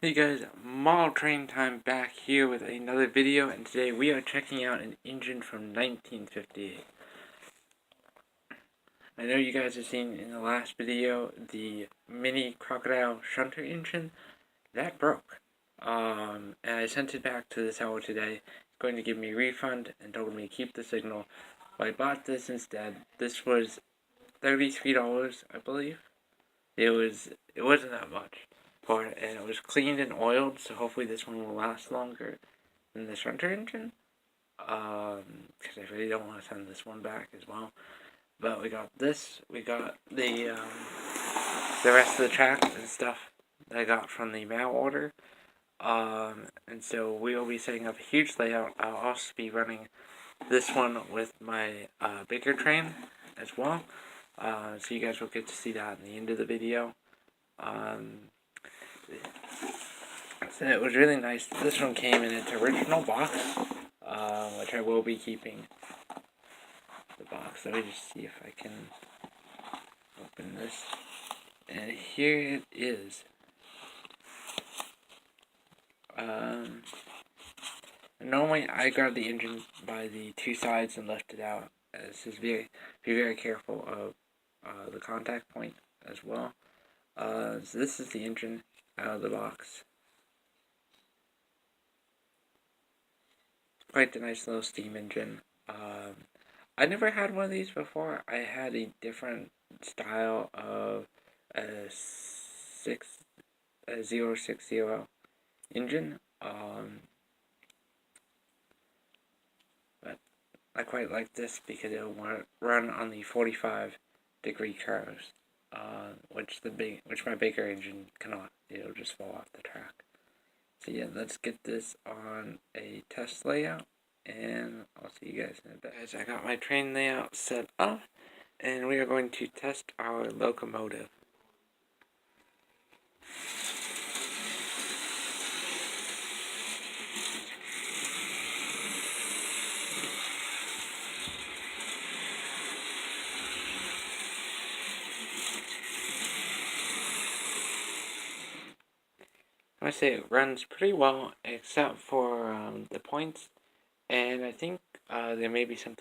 Hey guys, Model Train Time back here with another video, and today we are checking out an engine from 1958. I know you guys have seen in the last video the mini crocodile shunter engine. That broke. And I sent it back to the seller today. He's going to give me a refund and told me to keep the signal. But I bought this instead. This was $33, I believe. It wasn't that much for it, and it was cleaned and oiled, so hopefully this one will last longer than the shunter engine. Because I really don't want to send this one back as well. But we got this. We got the rest of the track and stuff that I got from the mail order. And so we will be setting up a huge layout. I'll also be running this one with my bigger train as well. So you guys will get to see that in the end of the video. So it was really nice. This one came in its original box, which I will be keeping the box. Let me just see if I can open this. And here it is. Normally I grab the engine by the two sides and lift it out. This is be very careful of the contact point as well. So this is the engine out of the box. Quite a nice little steam engine. I never had one of these before. I had a different style of a 060 engine. But I quite like this because it will run on the 45-degree curves, which my bigger engine cannot. It'll just fall off the track. So yeah, let's get this on a test layout, and I'll see you guys in a bit. Guys, I got my train layout set up, and we are going to test our locomotive. I say it runs pretty well, except for the points, and I think there may be some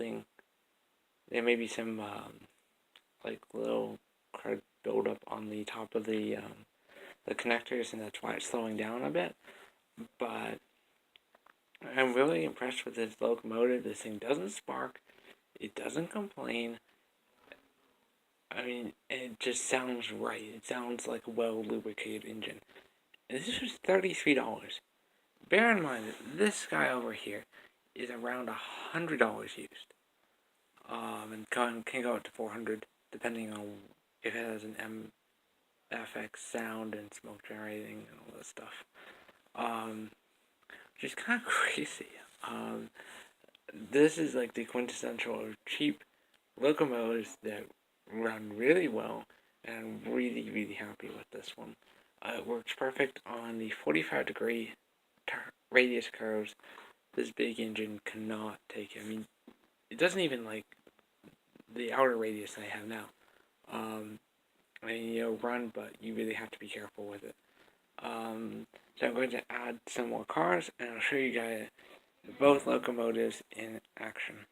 like little crud buildup on the top of the connectors, and that's why it's slowing down a bit. But I'm really impressed with this locomotive. This thing doesn't spark, it doesn't complain. I mean, it just sounds right. It sounds like a well-lubricated engine. And this was $33. Bear in mind that this guy over here is around $100 used. And can go up to $400 depending on if it has an MFX sound and smoke generating and all that stuff. Which is kind of crazy. This is like the quintessential cheap locomotives that run really well, and I'm really, really happy with this one. It works perfect on the 45-degree radius curves. This big engine cannot take it. I mean, it doesn't even like the outer radius I have now. I mean, you'll run, but you really have to be careful with it. So I'm going to add some more cars, and I'll show you guys both locomotives in action.